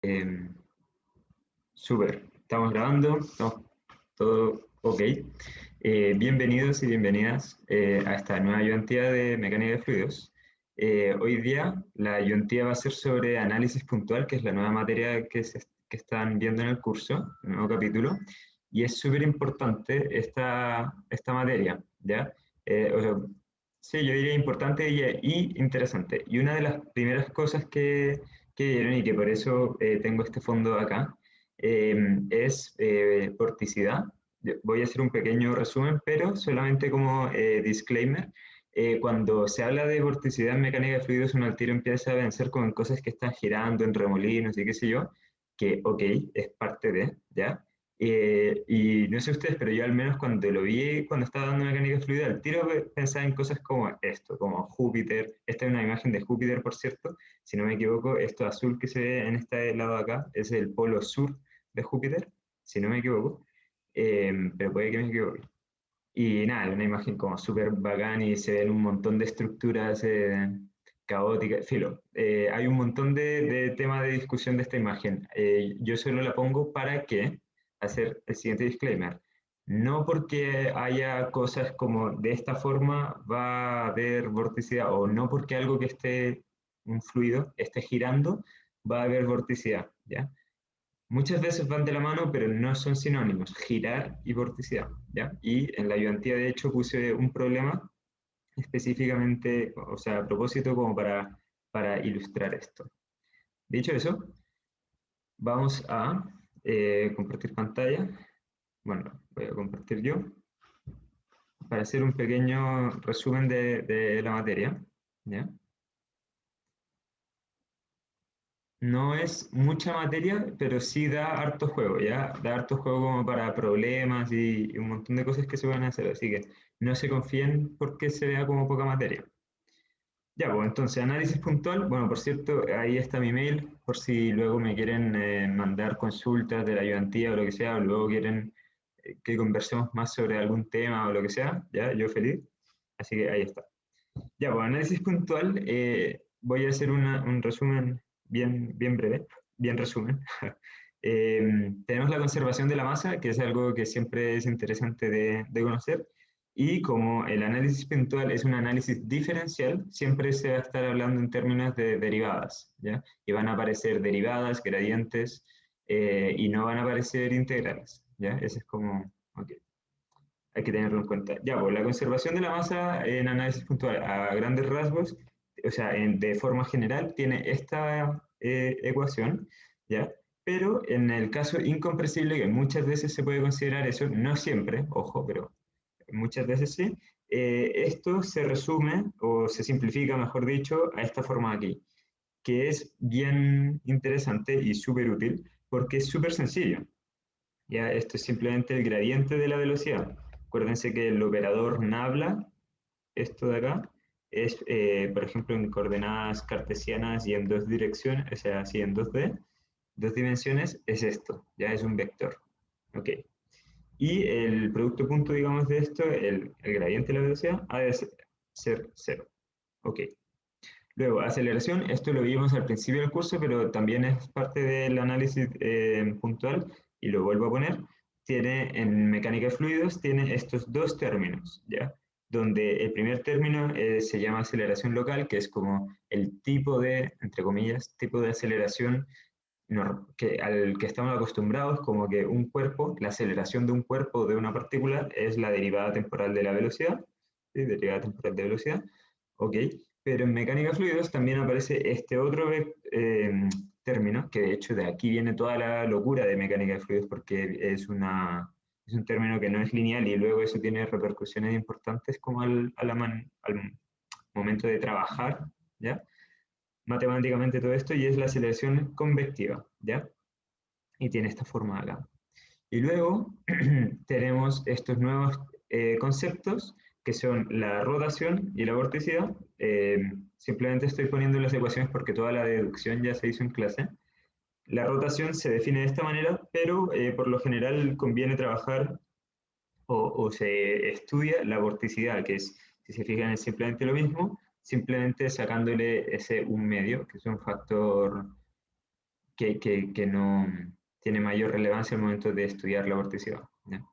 Em, Súper, estamos grabando, estamos todo ok. Bienvenidos y bienvenidas a esta nueva ayudantía de mecánica de fluidos. Hoy día la ayudantía va a ser sobre análisis puntual, que es la nueva materia que están viendo en el curso, el nuevo capítulo, y es súper importante esta materia, ¿ya? O sea, sí, yo diría importante y interesante. Y una de las primeras cosas que vieron y que por eso tengo este fondo acá, es vorticidad. Voy a hacer un pequeño resumen, pero solamente como disclaimer. Cuando se habla de vorticidad en mecánica de fluidos, uno al tiro empieza a pensar como en cosas que están girando, en remolinos y qué sé yo, que, ok, es parte de, ¿ya? Y no sé ustedes, pero yo al menos cuando lo vi, cuando estaba dando mecánica de fluidos, al tiro pensaba en cosas como esto, como Júpiter. Esta es una imagen de Júpiter, por cierto, si no me equivoco. Esto azul que se ve en este lado de acá es el polo sur de Júpiter, si no me equivoco, pero puede que me equivoque. Y nada, una imagen como súper bacán y se ven un montón de estructuras caóticas. Filo, hay un montón de temas de discusión de esta imagen. Yo solo la pongo para que, hacer el siguiente disclaimer. No porque haya cosas como de esta forma va a haber vorticidad, o no porque algo que esté, un fluido, esté girando, va a haber vorticidad, ¿ya? Muchas veces van de la mano, pero no son sinónimos, girar y vorticidad, ¿ya? Y en la ayudantía, de hecho, puse un problema específicamente, o sea, a propósito, como para ilustrar esto. Dicho eso, vamos a compartir pantalla. Bueno, voy a compartir yo para hacer un pequeño resumen de la materia, ¿ya? No es mucha materia, pero sí da harto juego, ¿ya? Da harto juego como para problemas y un montón de cosas que se van a hacer, así que no se confíen porque se vea como poca materia. Ya, pues entonces, análisis puntual. Bueno, por cierto, ahí está mi mail, por si luego me quieren mandar consultas de la ayudantía o lo que sea, o luego quieren que conversemos más sobre algún tema o lo que sea, ya, yo feliz. Así que ahí está. Ya, pues análisis puntual, voy a hacer un resumen bien breve, bien resumen. Tenemos la conservación de la masa, que es algo que siempre es interesante de conocer, y como el análisis puntual es un análisis diferencial, siempre se va a estar hablando en términos de derivadas, ¿ya? Y van a aparecer derivadas, gradientes, y no van a aparecer integrales, ¿ya? Ese es como, ok, hay que tenerlo en cuenta. Ya, pues la conservación de la masa en análisis puntual a grandes rasgos, o sea, de forma general, tiene esta ecuación, ¿ya? Pero en el caso incompresible, que muchas veces se puede considerar eso, no siempre, ojo, pero muchas veces sí, esto se resume o se simplifica, mejor dicho, a esta forma aquí, que es bien interesante y súper útil porque es súper sencillo. Ya, esto es simplemente el gradiente de la velocidad. Acuérdense que el operador nabla, esto de acá, es, por ejemplo, en coordenadas cartesianas y en dos direcciones, o sea, así en 2D, dos dimensiones, es esto, ya es un vector. Ok. Y el producto punto, digamos, de esto, el gradiente de la velocidad, ha de ser cero. Ok. Luego, aceleración, esto lo vimos al principio del curso, pero también es parte del análisis puntual, y lo vuelvo a poner. Tiene, en mecánica de fluidos, tiene estos dos términos, ¿ya? Donde el primer término se llama aceleración local, que es como el tipo de, entre comillas, tipo de aceleración al que estamos acostumbrados, como que un cuerpo, la aceleración de un cuerpo o de una partícula es la derivada temporal de la velocidad, ¿sí? Derivada temporal de velocidad, ok. Pero en mecánica de fluidos también aparece este otro término, que de hecho de aquí viene toda la locura de mecánica de fluidos, porque es un término que no es lineal y luego eso tiene repercusiones importantes como al momento de trabajar, ¿ya? Matemáticamente todo esto, y es la aceleración convectiva, ¿ya? Y tiene esta forma acá. Y luego tenemos estos nuevos conceptos que son la rotación y la vorticidad. Simplemente estoy poniendo las ecuaciones porque toda la deducción ya se hizo en clase. La rotación se define de esta manera, pero por lo general conviene trabajar o se estudia la vorticidad, que es, si se fijan, es simplemente lo mismo, simplemente sacándole ese un medio, que es un factor que no tiene mayor relevancia al momento de estudiar la vorticidad. ¿Ya?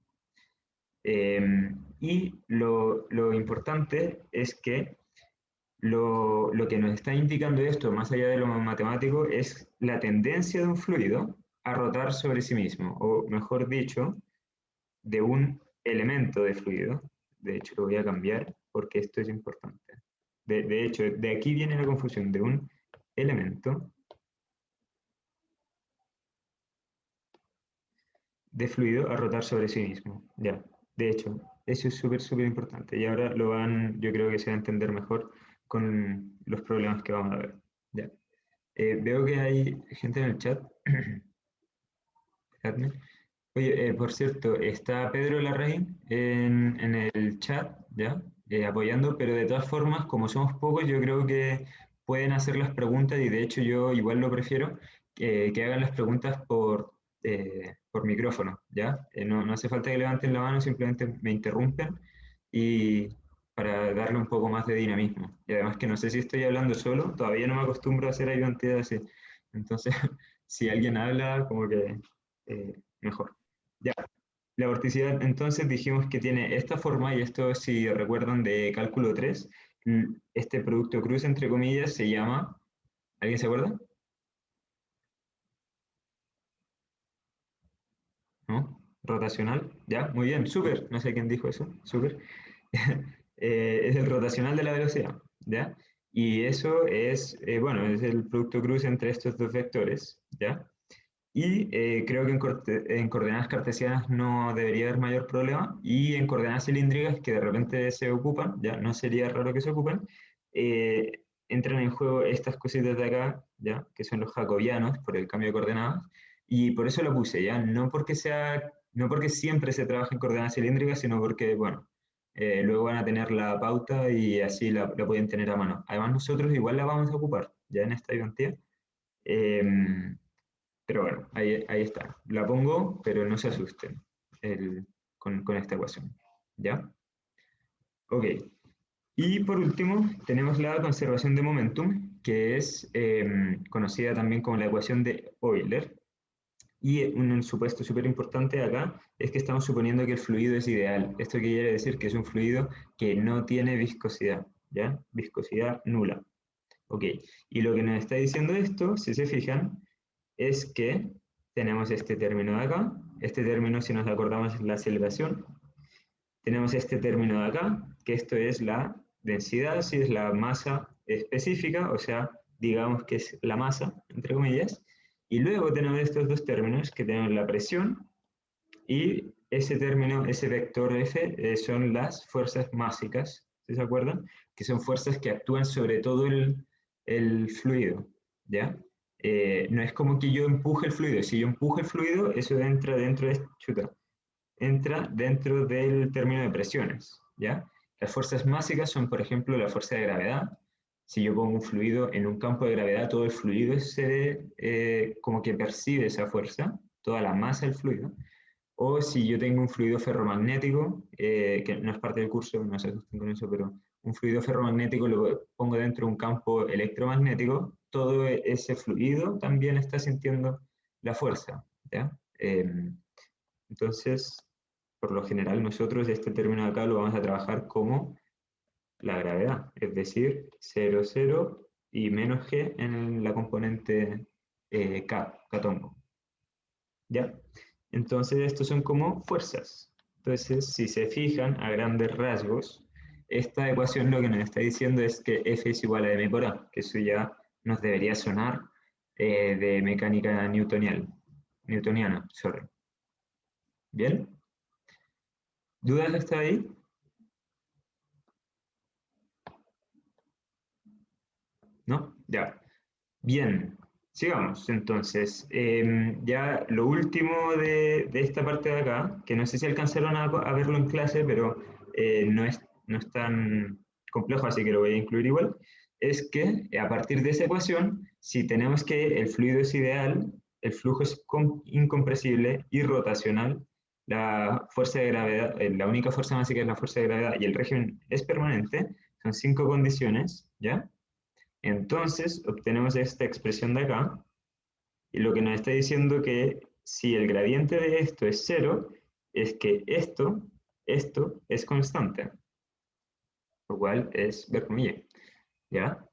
Y lo importante es que lo que nos está indicando esto, más allá de lo matemático, es la tendencia de un fluido a rotar sobre sí mismo, o mejor dicho, de un elemento de fluido. De hecho, lo voy a cambiar porque esto es importante. De hecho, de aquí viene la confusión de un elemento de fluido a rotar sobre sí mismo. Ya, de hecho, eso es súper, súper importante. Y ahora yo creo que se va a entender mejor con los problemas que vamos a ver. Ya. Veo que hay gente en el chat. Admin. Oye, por cierto, está Pedro Larraín en el chat, ¿ya? Apoyando, pero de todas formas, como somos pocos, yo creo que pueden hacer las preguntas y de hecho yo igual lo prefiero que hagan las preguntas por micrófono, ¿ya? No hace falta que levanten la mano, simplemente me interrumpen y para darle un poco más de dinamismo. Y además que no sé si estoy hablando solo, todavía no me acostumbro a hacer ayudantes así. Entonces, si alguien habla, como que mejor. Ya, la vorticidad entonces dijimos que tiene esta forma, y esto si recuerdan de cálculo 3 este producto cruz entre comillas se llama, ¿alguien se acuerda? ¿No? Rotacional, ya, muy bien, súper, no sé quién dijo eso, súper. Es el rotacional de la velocidad, ¿ya? Y eso es, bueno, es el producto cruz entre estos dos vectores, ¿ya? Y creo que en coordenadas cartesianas no debería haber mayor problema. Y en coordenadas cilíndricas, que de repente se ocupan, ya no sería raro que se ocupen, entran en juego estas cositas de acá, ya que son los jacobianos por el cambio de coordenadas. Y por eso lo puse, ya no porque siempre se trabaja en coordenadas cilíndricas, sino porque, bueno, luego van a tener la pauta y así la pueden tener a mano. Además, nosotros igual la vamos a ocupar ya en esta ayudantía. Pero bueno, ahí está. La pongo, pero no se asusten con esta ecuación. ¿Ya? Ok. Y por último, tenemos la conservación de momentum, que es conocida también como la ecuación de Euler. Y un supuesto súper importante acá es que estamos suponiendo que el fluido es ideal. Esto quiere decir que es un fluido que no tiene viscosidad, ¿ya? Viscosidad nula. Ok. Y lo que nos está diciendo esto, si se fijan, es que tenemos este término de acá, este término, si nos acordamos, es la aceleración. Tenemos este término de acá, que esto es la densidad, si es la masa específica, o sea, digamos que es la masa, entre comillas. Y luego tenemos estos dos términos, que tenemos la presión y ese término, ese vector F, son las fuerzas másicas, ¿sí se acuerdan? Que son fuerzas que actúan sobre todo el fluido, ¿ya? No es como que yo empuje el fluido. Si yo empujo el fluido, eso entra dentro del término de presiones, ¿ya? Las fuerzas másicas son, por ejemplo, la fuerza de gravedad. Si yo pongo un fluido en un campo de gravedad, todo el fluido como que percibe esa fuerza, toda la masa del fluido. O si yo tengo un fluido ferromagnético, que no es parte del curso, no se asusten con eso, pero un fluido ferromagnético lo pongo dentro de un campo electromagnético, todo ese fluido también está sintiendo la fuerza, ¿ya? Entonces, por lo general, nosotros este término de acá lo vamos a trabajar como la gravedad, es decir, 0, 0 y menos g en la componente K, catombo. ¿Ya? Entonces, estos son como fuerzas. Entonces, si se fijan a grandes rasgos, esta ecuación lo que nos está diciendo es que F es igual a m por A, que eso ya nos debería sonar de mecánica newtoniana, sorry. ¿Bien? ¿Dudas hasta ahí? ¿No? Ya. Bien, sigamos entonces. Ya lo último de esta parte de acá, que no sé si alcanzaron a verlo en clase, pero no es tan complejo, así que lo voy a incluir igual, es que a partir de esa ecuación, si tenemos que el fluido es ideal, el flujo es incompresible y rotacional, la fuerza de gravedad, la única fuerza básica es la fuerza de gravedad y el régimen es permanente, son 5 condiciones, ¿ya? Entonces obtenemos esta expresión de acá, Y lo que nos está diciendo que si el gradiente de esto es 0, es que esto es constante, lo cual es Bernoulli, ¿ya?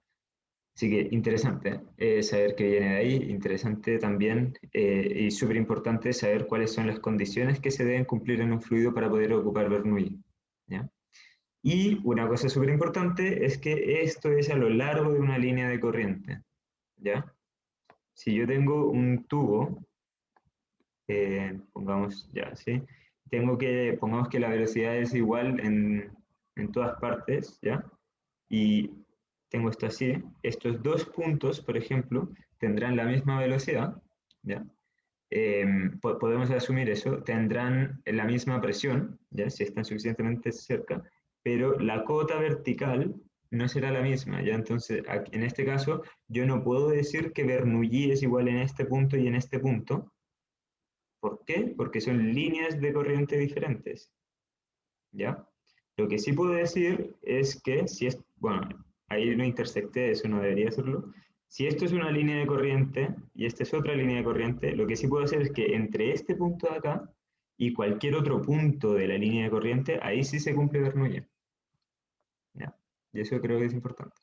Así que interesante saber qué viene de ahí, interesante también y súper importante saber cuáles son las condiciones que se deben cumplir en un fluido para poder ocupar Bernoulli, ¿ya? Y una cosa súper importante es que esto es a lo largo de una línea de corriente, ¿ya? Si yo tengo un tubo, pongamos ya, ¿sí? Pongamos que la velocidad es igual en todas partes, ¿ya? Y tengo esto así, estos dos puntos, por ejemplo, tendrán la misma velocidad, ¿ya? Podemos asumir eso, tendrán la misma presión, ¿ya? Si están suficientemente cerca, pero la cota vertical no será la misma, ¿ya? Entonces, en este caso, yo no puedo decir que Bernoulli es igual en este punto y en este punto. ¿Por qué? Porque son líneas de corriente diferentes, ¿ya? Lo que sí puedo decir es que si es, bueno, ahí no intersecté, eso no debería hacerlo. Si esto es una línea de corriente y esta es otra línea de corriente, lo que sí puedo hacer es que entre este punto de acá y cualquier otro punto de la línea de corriente, ahí sí se cumple Bernoulli. ¿Ya? Y eso creo que es importante.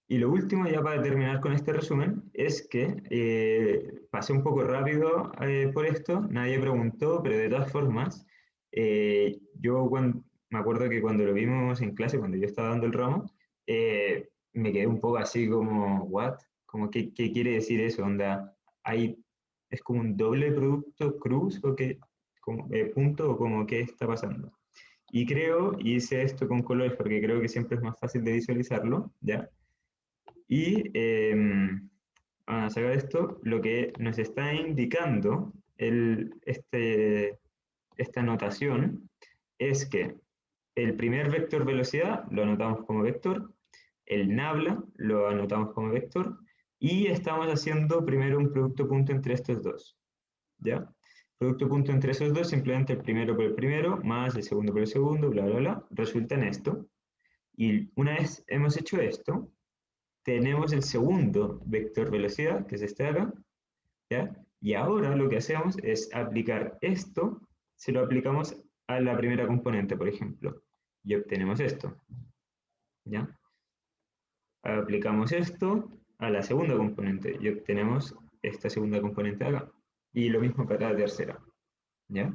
Y lo último, ya para terminar con este resumen, es que pasé un poco rápido por esto, nadie preguntó, pero de todas formas, me acuerdo que cuando lo vimos en clase, cuando yo estaba dando el ramo, me quedé un poco así como, ¿what? Como, ¿qué quiere decir eso? Onda, ¿es como un doble producto cruz o qué? Como, punto o como, ¿qué está pasando? Y hice esto con colores porque creo que siempre es más fácil de visualizarlo, ¿ya? Y a sacar esto, lo que nos está indicando esta notación es que el primer vector velocidad lo anotamos como vector, el nabla lo anotamos como vector, y estamos haciendo primero un producto punto entre estos dos, ¿ya? Producto punto entre esos dos, simplemente el primero por el primero, más el segundo por el segundo, bla, bla, bla, resulta en esto. Y una vez hemos hecho esto, tenemos el segundo vector velocidad, que es este de acá, ¿ya? Y ahora lo que hacemos es aplicar esto, se lo aplicamos a la primera componente, por ejemplo, y obtenemos esto, ¿ya? Aplicamos esto a la segunda componente y obtenemos esta segunda componente de acá. Y lo mismo para la tercera, ¿ya?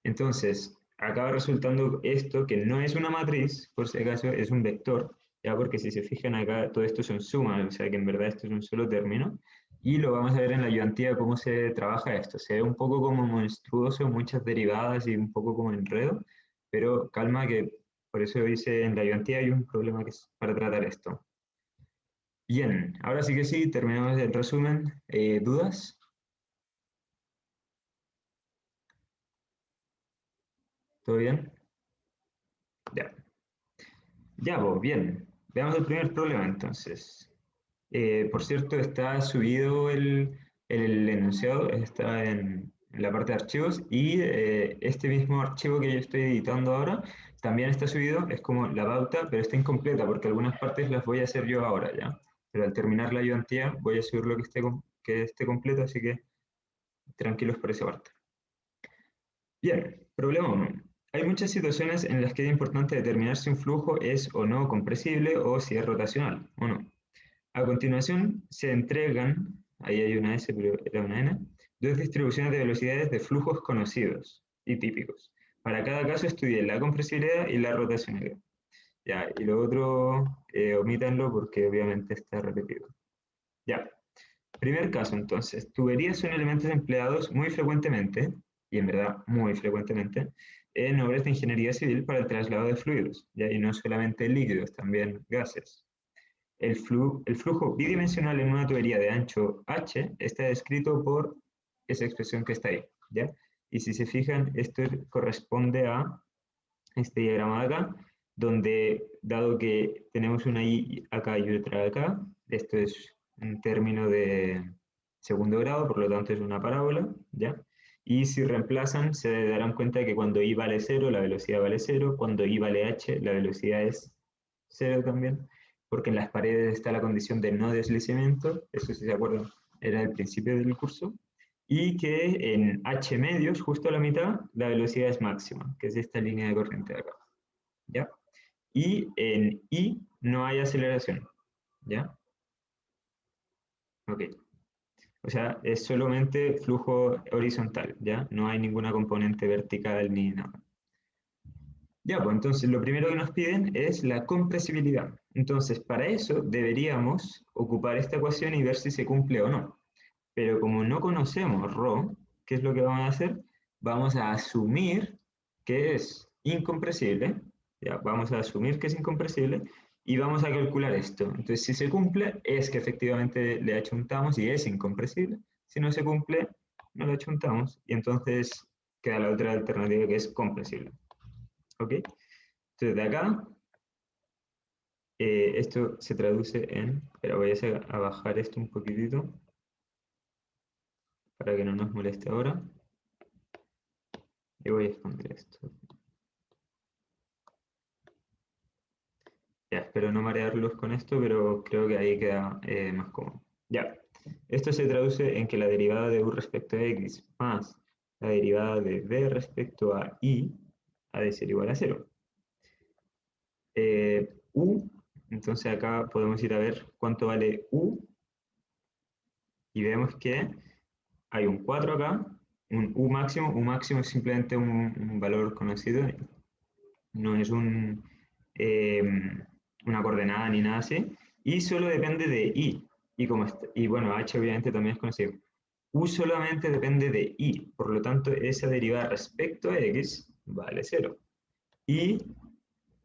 Entonces, acaba resultando esto que no es una matriz, por si acaso, es un vector, ya porque si se fijan acá, todo esto son sumas, o sea que en verdad esto es un solo término, y lo vamos a ver en la ayudantía cómo se trabaja esto. Se ve un poco como monstruoso, muchas derivadas y un poco como enredo, pero calma que por eso dice en la ayudantía hay un problema que es para tratar esto. Bien, ahora sí que sí, terminamos el resumen. ¿Dudas? ¿Todo bien? Ya. Ya, pues bien. Veamos el primer problema entonces. Por cierto, está subido el enunciado, está en la parte de archivos y este mismo archivo que yo estoy editando ahora también está subido, es como la pauta, pero está incompleta porque algunas partes las voy a hacer yo ahora ya. Pero al terminar la ayudantía voy a subir lo que esté completo, así que tranquilos por esa parte. Bien, problema 1. Hay muchas situaciones en las que es importante determinar si un flujo es o no compresible o si es rotacional o no. A continuación se entregan, ahí hay una S pero era una N, dos distribuciones de velocidades de flujos conocidos y típicos. Para cada caso estudien la compresibilidad y la rotacionalidad. Ya, y lo otro omítanlo porque obviamente está repetido. Ya, primer caso entonces, tuberías son elementos empleados muy frecuentemente, y en verdad muy frecuentemente, en obras de ingeniería civil para el traslado de fluidos, ya, y no solamente líquidos, también gases. El flujo bidimensional en una tubería de ancho h está descrito por esa expresión que está ahí, ¿ya? Y si se fijan, esto corresponde a este diagrama de acá, donde dado que tenemos una I acá y otra acá, esto es un término de segundo grado, por lo tanto es una parábola, ¿ya? Y si reemplazan, se darán cuenta de que cuando I vale 0, la velocidad vale 0, cuando I vale h, la velocidad es 0 también, porque en las paredes está la condición de no deslizamiento, eso sí se acuerdan, era el principio del curso, y que en h medios, justo a la mitad, la velocidad es máxima, que es esta línea de corriente de acá, ¿ya? Y en I no hay aceleración, ¿ya? Ok. O sea, es solamente flujo horizontal, ¿ya? No hay ninguna componente vertical ni nada. Ya, pues entonces lo primero que nos piden es la compresibilidad. Entonces, para eso deberíamos ocupar esta ecuación y ver si se cumple o no. Pero como no conocemos ρ, ¿qué es lo que vamos a hacer? Vamos a asumir que es incompresible, ya, vamos a asumir que es incompresible y vamos a calcular esto. Entonces, si se cumple, es que efectivamente le achuntamos y es incompresible. Si no se cumple, no le achuntamos y entonces queda la otra alternativa que es compresible. ¿Ok? Entonces, de acá, esto se traduce en... Espera, voy a bajar esto un poquitito para que no nos moleste ahora. Y voy a esconder esto. Ya, espero no marearlos con esto, pero creo que ahí queda más cómodo. Ya, esto se traduce en que la derivada de u respecto a x más la derivada de b respecto a y ha de ser igual a 0. U, entonces acá podemos ir a ver cuánto vale u y vemos que hay un 4 acá, un u máximo es simplemente un valor conocido, no es eh, una coordenada ni nada así, y solo depende de i, y bueno, h obviamente también es conocido. U solamente depende de i, por lo tanto esa derivada respecto a x vale 0. Y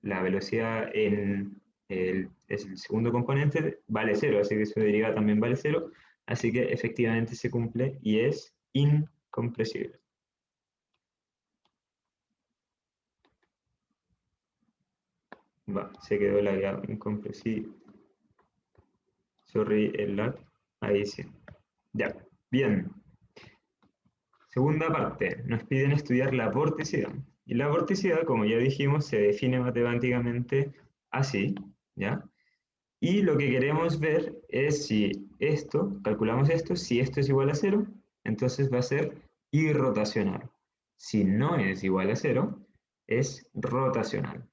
la velocidad es el segundo componente, vale 0, así que su derivada también vale 0, así que efectivamente se cumple y es incompresible. Va, se quedó la incompresible. Sorry, el lag. Ahí sí. Ya, bien. Segunda parte, nos piden estudiar la vorticidad. Y la vorticidad, como ya dijimos, se define matemáticamente así, ¿ya? Y lo que queremos ver es si esto, calculamos esto, si esto es igual a 0, entonces va a ser irrotacional. Si no es igual a 0, es rotacional.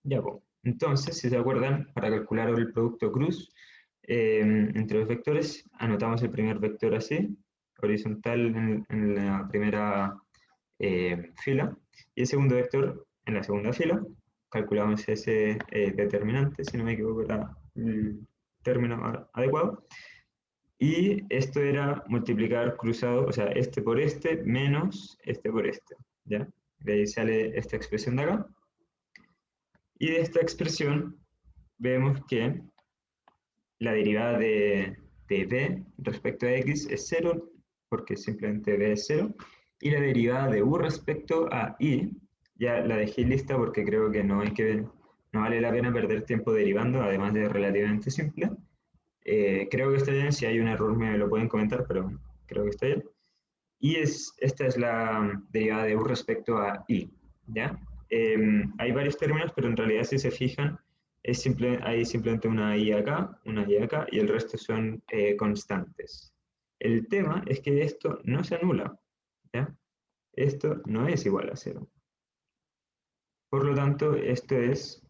Ya, pues. Entonces, si se acuerdan, para calcular el producto cruz entre los vectores, anotamos el primer vector así, horizontal en la primera fila, y el segundo vector en la segunda fila. Calculamos ese determinante, si no me equivoco, era el término adecuado. Y esto era multiplicar cruzado, o sea, este por este menos este por este. ¿Ya? De ahí sale esta expresión de acá. Y de esta expresión vemos que la derivada de b respecto a x es 0, porque simplemente b es 0, y la derivada de u respecto a y, ya la dejé lista porque creo que no vale la pena perder tiempo derivando, además de relativamente simple. Creo que está bien, si hay un error me lo pueden comentar, pero creo que está bien. Y esta es la derivada de u respecto a y, ¿ya? Hay varios términos, pero en realidad si se fijan, hay simplemente una y acá, y el resto son constantes. El tema es que esto no se anula, ¿ya? Esto no es igual a 0. Por lo tanto, esto es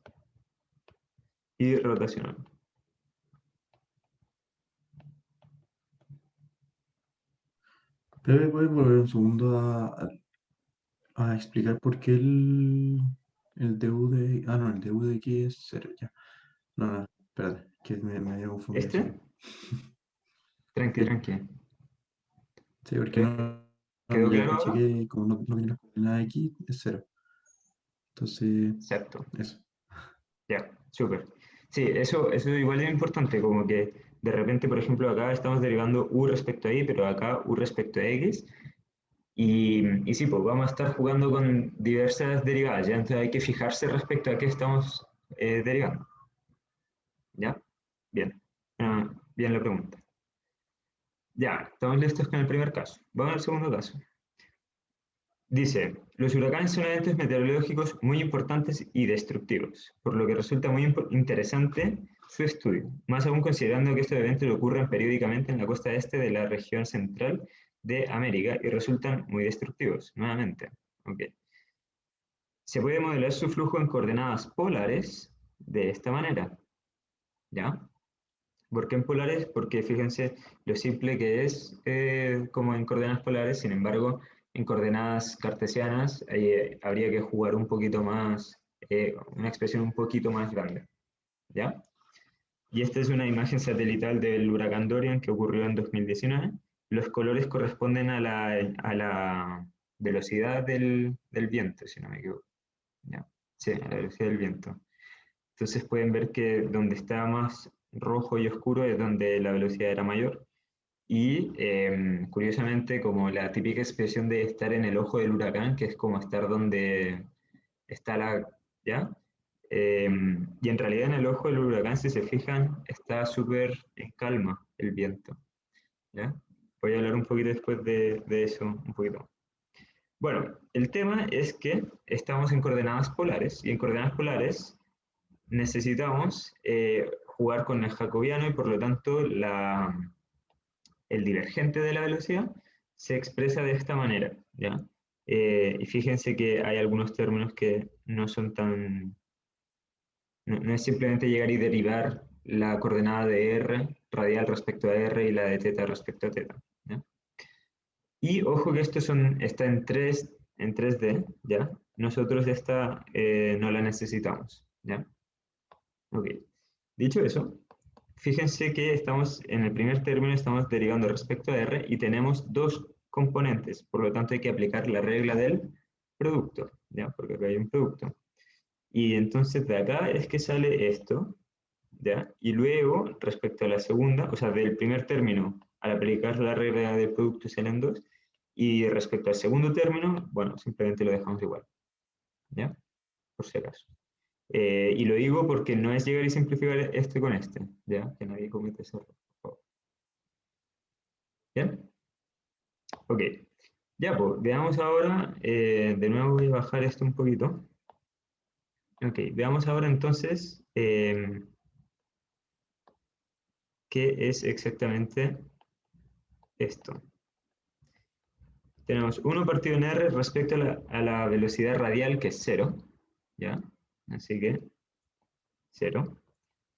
irrotacional. Pero puedes volver un segundo a explicar por qué el du de... Ah, no, el du de aquí es 0 ya. No, no, espérate, que me había confundido, ¿Este? sorry. Tranqui, Sí, tranqui. sí, porque ¿Qué- ¿Quedó ya claro caché ahora? que como no tiene las coordenadas aquí, es 0. Entonces, Exacto. eso. Ya, súper. Sí, eso igual es importante, como que de repente, por ejemplo, acá estamos derivando u respecto a y, pero acá u respecto a x. Y sí, pues vamos a estar jugando con diversas derivadas, ¿ya? Entonces hay que fijarse respecto a qué estamos derivando, ¿ya? Bien. Bien la pregunta. Ya, estamos listos con el primer caso. Vamos al segundo caso. Dice, los huracanes son eventos meteorológicos muy importantes y destructivos, por lo que resulta muy interesante su estudio, más aún considerando que estos eventos ocurren periódicamente en la costa este de la región central de América y resultan muy destructivos, nuevamente. Okay. Se puede modelar su flujo en coordenadas polares de esta manera, ¿ya? ¿Por qué en polares? Porque fíjense lo simple que es como en coordenadas polares, sin embargo, en coordenadas cartesianas habría que jugar un poquito más, una expresión un poquito más grande, ¿ya? Y esta es una imagen satelital del huracán Dorian que ocurrió en 2019. Los colores corresponden a la velocidad del viento, si no me equivoco. ¿Ya? Sí, a la velocidad del viento. Entonces pueden ver que donde está más rojo y oscuro es donde la velocidad era mayor. Y curiosamente, como la típica expresión de estar en el ojo del huracán, que es como estar donde está la... ¿Ya? Y en realidad en el ojo del huracán, si se fijan, está súper en calma el viento. ¿Ya? Voy a hablar un poquito después de eso, un poquito. Bueno, el tema es que estamos en coordenadas polares y en coordenadas polares necesitamos jugar con el jacobiano y por lo tanto el divergente de la velocidad se expresa de esta manera, ¿ya? Y fíjense que hay algunos términos que no son tan... No es simplemente llegar y derivar la coordenada de r radial respecto a r y la de θ respecto a θ, ¿ya? Y ojo que esto está en 3D, ¿ya? Nosotros esta no la necesitamos, ¿ya? Ok. Dicho eso, fíjense que estamos en el primer término, estamos derivando respecto a R y tenemos dos componentes, por lo tanto hay que aplicar la regla del producto, ¿ya? Porque acá hay un producto. Y entonces de acá es que sale esto, ¿ya? Y luego, respecto a la segunda, o sea, del primer término, al aplicar la regla del producto salen dos, y respecto al segundo término, bueno, simplemente lo dejamos igual, ¿ya? Por si acaso. Y lo digo porque no es llegar y simplificar este con este, ¿ya? Que nadie cometa ese error, por favor. ¿Bien? Ok. Ya, pues, veamos ahora, de nuevo voy a bajar esto un poquito. Ok, veamos ahora entonces qué es exactamente esto. Tenemos 1 partido en R respecto a la velocidad radial, que es 0, ¿ya? Así que 0.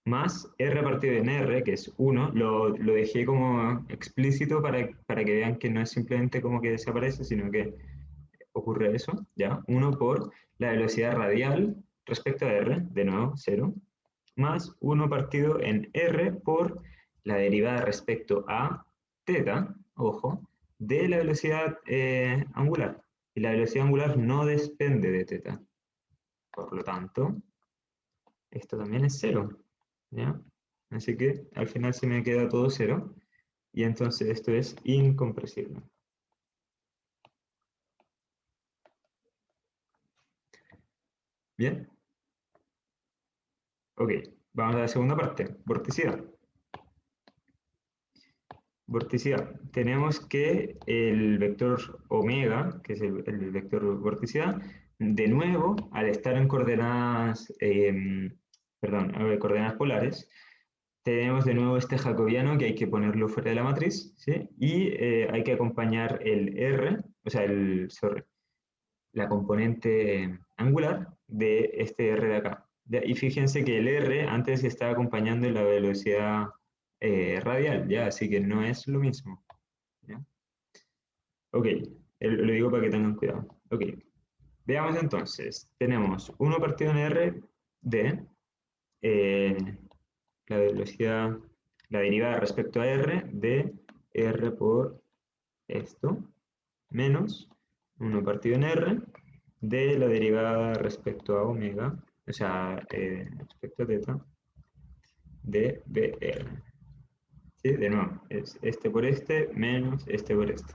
Más R partido en R, que es 1, lo dejé como explícito para que vean que no es simplemente como que desaparece, sino que ocurre eso, ¿ya? 1 por la velocidad radial respecto a R, de nuevo, 0, más 1 partido en R por la derivada respecto a θ, ojo, de la velocidad angular. Y la velocidad angular no depende de θ. Por lo tanto, esto también es 0, ¿ya? Así que al final se me queda todo 0 y entonces esto es incompresible. Bien, ok, vamos a la segunda parte, vorticidad. Vorticidad. Tenemos que el vector omega, que es el vector vorticidad, de nuevo, al estar en coordenadas, coordenadas polares, tenemos de nuevo este jacobiano que hay que ponerlo fuera de la matriz, ¿sí? Y hay que acompañar el R, o sea, la componente angular de este R de acá. Y fíjense que el R antes estaba acompañando la velocidad radial, ¿ya? Así que no es lo mismo, ¿ya? Ok, lo digo para que tengan cuidado. Ok, veamos entonces. Tenemos 1 partido en R de eh, la velocidad, la derivada respecto a R de R por esto, menos 1 partido en R de la derivada respecto a omega, o sea, respecto a θ, de BR. ¿Sí? De nuevo, es este por este menos este por este.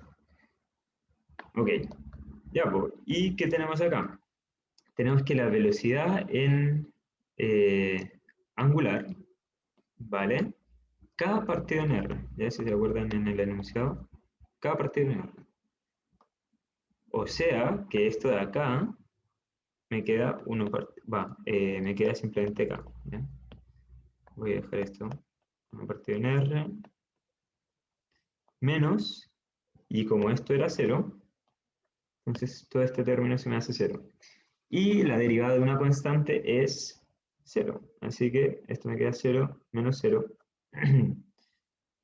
Ok, ya, pues. ¿Y qué tenemos acá? Tenemos que la velocidad en angular, ¿vale? Cada partido en R, ya si se acuerdan en el enunciado, cada partido en R. O sea que esto de acá me queda me queda simplemente acá, ¿ya? voy a dejar esto, una partida en R, menos, y como esto era 0, entonces todo este término se me hace 0. Y la derivada de una constante es 0. Así que esto me queda 0 menos 0.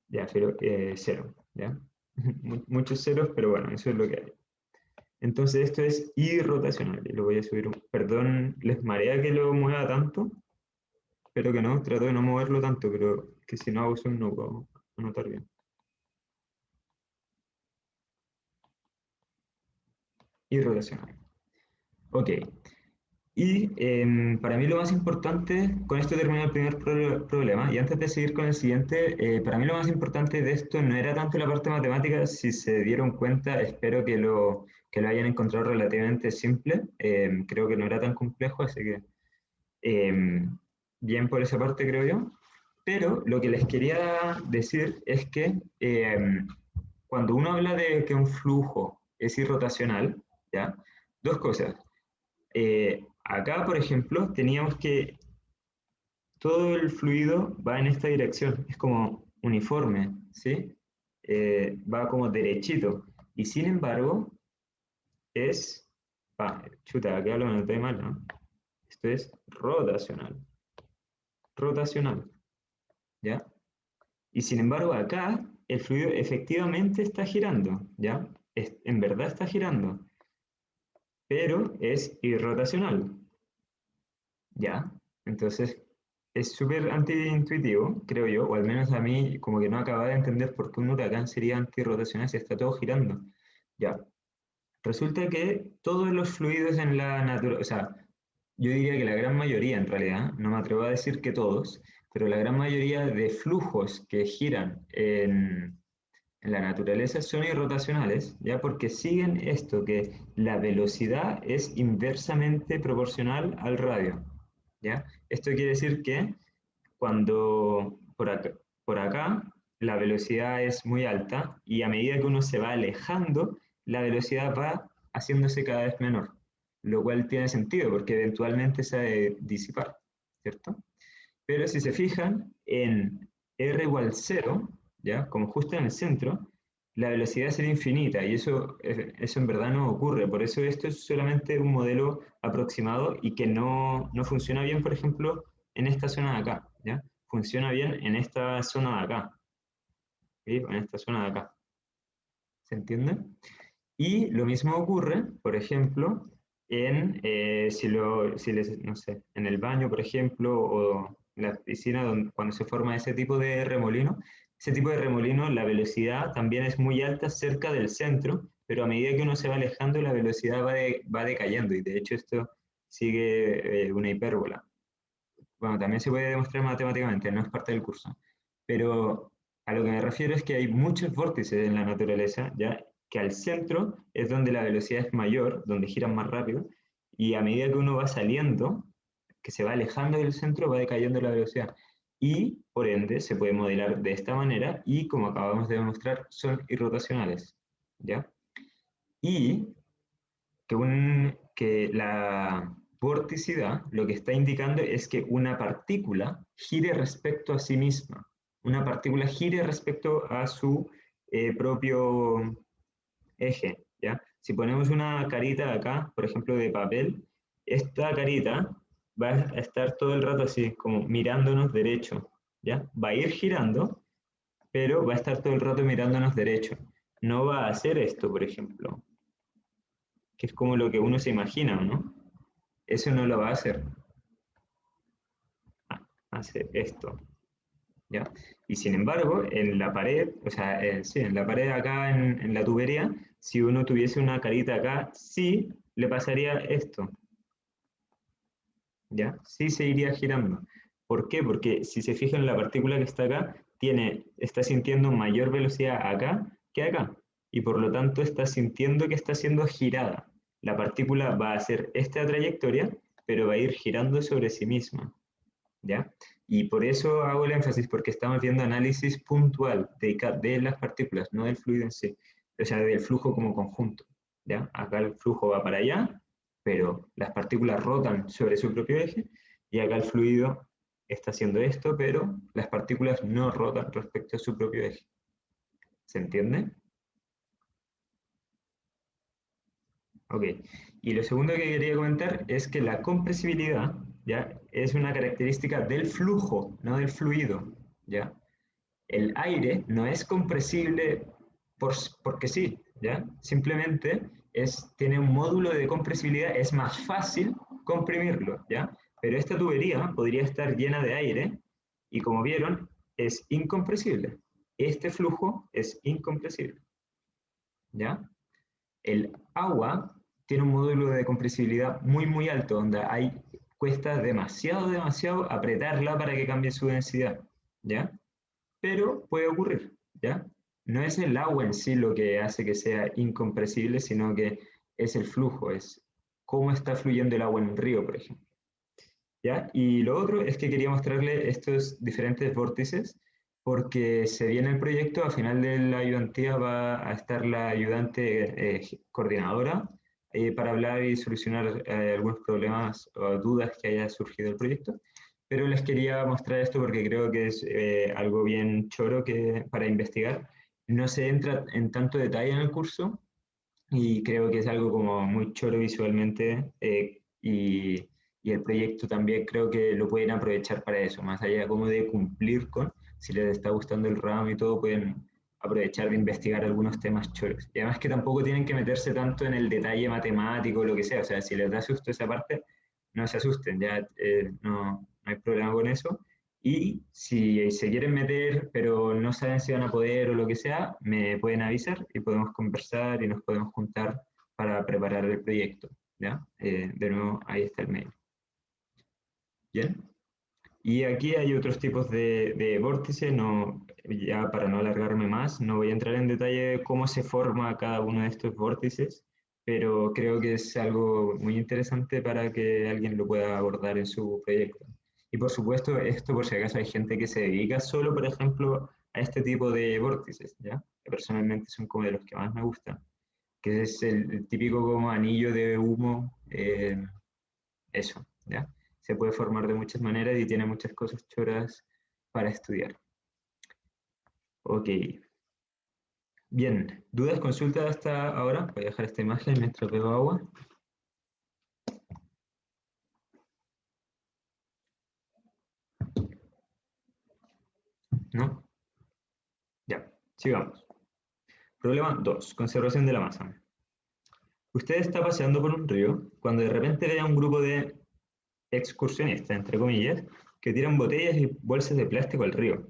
Ya, 0. ¿Ya? Muchos ceros, pero bueno, eso es lo que hay. Entonces esto es irrotacional. Y lo voy a subir. Perdón, les marea que lo mueva tanto. Espero que no. Trato de no moverlo tanto, pero que si no hago zoom no puedo anotar bien. Irrotacional. Ok. Y para mí lo más importante, con esto termino el primer problema, y antes de seguir con el siguiente, para mí lo más importante de esto no era tanto la parte matemática, si se dieron cuenta, espero que lo hayan encontrado relativamente simple, creo que no era tan complejo, así que bien por esa parte creo yo, pero lo que les quería decir es que cuando uno habla de que un flujo es irrotacional, ¿ya? Dos cosas. Acá, por ejemplo, teníamos que todo el fluido va en esta dirección, es como uniforme, ¿sí? Va como derechito. Y sin embargo, es, chuta, acá lo anoté mal, ¿no? Esto es rotacional, rotacional, ¿ya? Y sin embargo, acá el fluido efectivamente está girando, ¿ya? En verdad está girando, pero es irrotacional, ¿ya? Entonces, es súper antiintuitivo, creo yo, o al menos a mí como que no acaba de entender por qué un huracán sería antirrotacional si está todo girando. Ya, resulta que todos los fluidos en la naturaleza, o sea, yo diría que la gran mayoría en realidad, no me atrevo a decir que todos, pero la gran mayoría de flujos que giran en la naturaleza son irrotacionales, ya porque siguen esto, que la velocidad es inversamente proporcional al radio, ¿ya? Esto quiere decir que cuando por acá la velocidad es muy alta y a medida que uno se va alejando, la velocidad va haciéndose cada vez menor, lo cual tiene sentido porque eventualmente se ha de disipar, ¿cierto? Pero si se fijan en r igual 0, ¿ya? Como justo en el centro, la velocidad será infinita y eso en verdad no ocurre. Por eso esto es solamente un modelo aproximado y que no funciona bien, por ejemplo, en esta zona de acá. ¿Ya? Funciona bien en esta zona de acá. ¿Sí? En esta zona de acá. ¿Se entiende? Y lo mismo ocurre, por ejemplo, no sé, en el baño, por ejemplo, o en la piscina, cuando se forma ese tipo de remolino. Ese tipo de remolino, la velocidad también es muy alta cerca del centro, pero a medida que uno se va alejando, la velocidad va decayendo, y de hecho esto sigue una hipérbola. Bueno, también se puede demostrar matemáticamente, no es parte del curso. Pero a lo que me refiero es que hay muchos vórtices en la naturaleza, ¿ya? Que al centro es donde la velocidad es mayor, donde giran más rápido, y a medida que uno va saliendo, que se va alejando del centro, va decayendo la velocidad. Y, por ende, se puede modelar de esta manera, y como acabamos de demostrar, son irrotacionales, ¿ya? Y que la vorticidad lo que está indicando es que una partícula gire respecto a sí misma. Una partícula gire respecto a su propio eje, ¿ya? Si ponemos una carita acá, por ejemplo, de papel, esta carita va a estar todo el rato así, como mirándonos derecho, ¿ya? Va a ir girando, pero va a estar todo el rato mirándonos derecho. No va a hacer esto, por ejemplo, que es como lo que uno se imagina, ¿no? Eso no lo va a hacer. Hace esto, ¿ya? Y sin embargo, en la pared, o sea, sí, en la pared acá en la tubería, si uno tuviese una carita acá, sí le pasaría esto, ¿ya? Sí se iría girando. ¿Por qué? Porque si se fijan, la partícula que está acá está sintiendo mayor velocidad acá que acá, y por lo tanto está sintiendo que está siendo girada. La partícula va a hacer esta trayectoria, pero va a ir girando sobre sí misma, ¿ya? Y por eso hago el énfasis, porque estamos viendo análisis puntual de las partículas, no del fluido en sí, o sea, del flujo como conjunto, ¿ya? Acá el flujo va para allá, pero las partículas rotan sobre su propio eje, y acá el fluido está haciendo esto, pero las partículas no rotan respecto a su propio eje. ¿Se entiende? Ok. Y lo segundo que quería comentar es que la compresibilidad, ¿ya? Es una característica del flujo, no del fluido, ¿ya? El aire no es compresible porque sí, ¿ya? Simplemente tiene un módulo de compresibilidad, es más fácil comprimirlo, ¿ya? Pero esta tubería podría estar llena de aire y como vieron, es incompresible. Este flujo es incompresible, ¿ya? El agua tiene un módulo de compresibilidad muy, muy alto, donde cuesta demasiado apretarla para que cambie su densidad, ¿ya? Pero puede ocurrir, ¿ya? No es el agua en sí lo que hace que sea incompresible, sino que es el flujo, es cómo está fluyendo el agua en un río, por ejemplo, ¿ya? Y lo otro es que quería mostrarle estos diferentes vórtices, porque se viene el proyecto, al final de la ayudantía va a estar la ayudante coordinadora para hablar y solucionar algunos problemas o dudas que haya surgido del proyecto. Pero les quería mostrar esto porque creo que es algo bien choro para investigar. No se entra en tanto detalle en el curso y creo que es algo como muy choro visualmente y el proyecto también creo que lo pueden aprovechar para eso, más allá como de cumplir con, si les está gustando el ramo y todo, pueden aprovechar de investigar algunos temas choros. Y además que tampoco tienen que meterse tanto en el detalle matemático o lo que sea, o sea, si les da susto esa parte, no se asusten, ya no hay problema con eso. Y si se quieren meter, pero no saben si van a poder o lo que sea, me pueden avisar y podemos conversar y nos podemos juntar para preparar el proyecto, ¿ya? De nuevo, ahí está el mail. ¿Bien? Y aquí hay otros tipos de vórtices, no, ya para no alargarme más, no voy a entrar en detalle de cómo se forma cada uno de estos vórtices, pero creo que es algo muy interesante para que alguien lo pueda abordar en su proyecto. Y por supuesto, esto por si acaso hay gente que se dedica solo, por ejemplo, a este tipo de vórtices, ¿ya? Que personalmente son como de los que más me gustan, que es el típico como anillo de humo, eso, ¿ya? Se puede formar de muchas maneras y tiene muchas cosas choras para estudiar. Ok. Bien, ¿dudas, consultas hasta ahora? Voy a dejar esta imagen mientras bebo agua. ¿No? Ya, sigamos. Problema 2. Conservación de la masa. Usted está paseando por un río cuando de repente ve a un grupo de excursionistas, entre comillas, que tiran botellas y bolsas de plástico al río.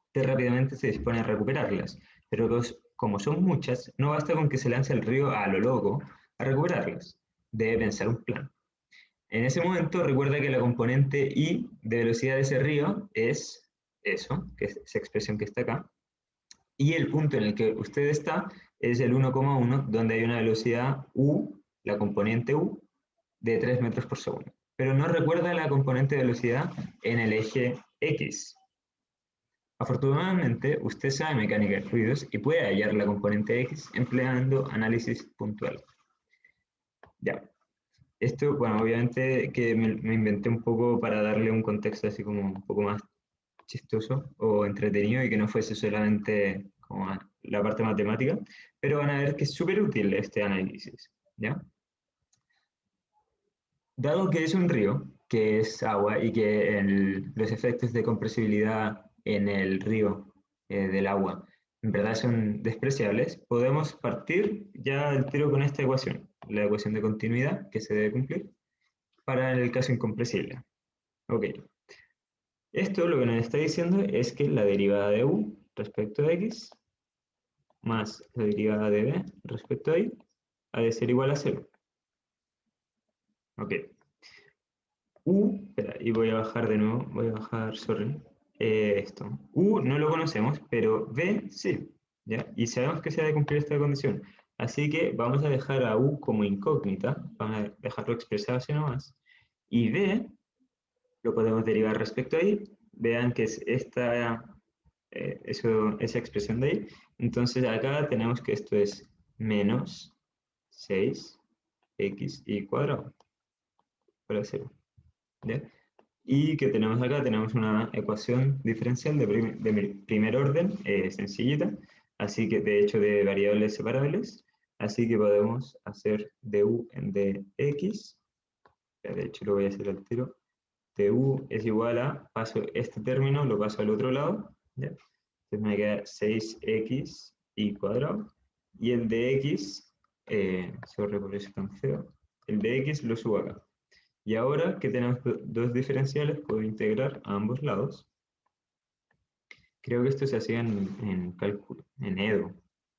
Usted rápidamente se dispone a recuperarlas, pero como son muchas, no basta con que se lance al río a lo loco a recuperarlas. Debe pensar un plan. En ese momento recuerda que la componente I de velocidad de ese río es eso, que es esa expresión que está acá, y el punto en el que usted está es el 1,1, donde hay una velocidad U, la componente U, de 3 metros por segundo. Pero no recuerda la componente de velocidad en el eje X. Afortunadamente, usted sabe mecánica de fluidos y puede hallar la componente X empleando análisis puntual. Ya. Esto, bueno, obviamente que me inventé un poco para darle un contexto así como un poco más chistoso o entretenido y que no fuese solamente como la parte matemática, pero van a ver que es súper útil este análisis, ¿ya? Dado que es un río, que es agua y que los efectos de compresibilidad en el río del agua en verdad son despreciables, podemos partir ya del tiro con esta ecuación, la ecuación de continuidad que se debe cumplir para el caso incompresible. Ok. Esto lo que nos está diciendo es que la derivada de u respecto a x más la derivada de b respecto a y ha de ser igual a 0. Ok. Espera, y voy a bajar de nuevo, voy a bajar, sorry, esto. U no lo conocemos, pero B sí, ¿ya? Y sabemos que se ha de cumplir esta condición. Así que vamos a dejar a U como incógnita, vamos a dejarlo expresado así nomás. Y B lo podemos derivar respecto a Y. Vean que es esa expresión de ahí. Entonces acá tenemos que esto es menos 6x y cuadrado, para 0. ¿Ya? Y que tenemos acá, tenemos una ecuación diferencial de primer orden, sencillita, así que de hecho de variables separables, así que podemos hacer du en dx, de hecho lo voy a hacer al tiro, du es igual a, paso este término, lo paso al otro lado, ¿ya? Entonces me queda 6x y cuadrado, y el dx, sorry por eso tan feo, el dx lo subo acá. Y ahora que tenemos dos diferenciales, puedo integrar a ambos lados. Creo que esto se hacía en cálculo, en Edo.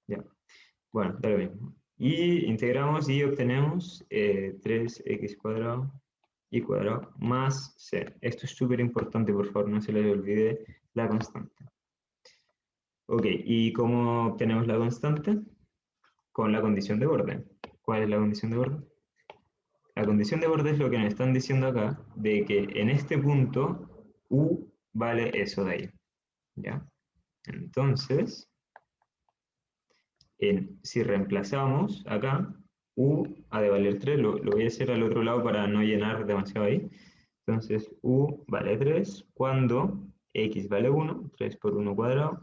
Ya. Bueno, da lo mismo. Y integramos y obtenemos 3x cuadrado y cuadrado más c. Esto es súper importante, por favor, no se les olvide la constante. Ok, ¿y cómo obtenemos la constante? Con la condición de borde. ¿Cuál es la condición de borde? La condición de borde es lo que nos están diciendo acá, de que en este punto u vale eso de ahí. ¿Ya? Entonces, si reemplazamos acá, u ha de valer 3, lo voy a hacer al otro lado para no llenar demasiado ahí. Entonces, u vale 3 cuando x vale 1, 3 por 1 cuadrado,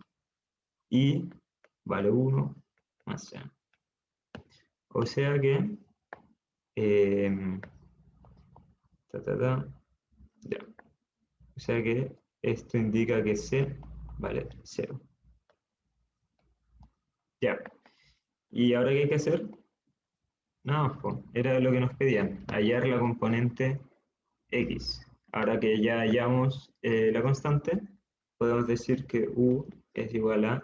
y vale 1 más c. O sea que, eh, ya. O sea que esto indica que c vale 0. Ya. ¿Y ahora qué hay que hacer? No, pues, era lo que nos pedían, hallar la componente x. Ahora que ya hallamos la constante, podemos decir que u es igual a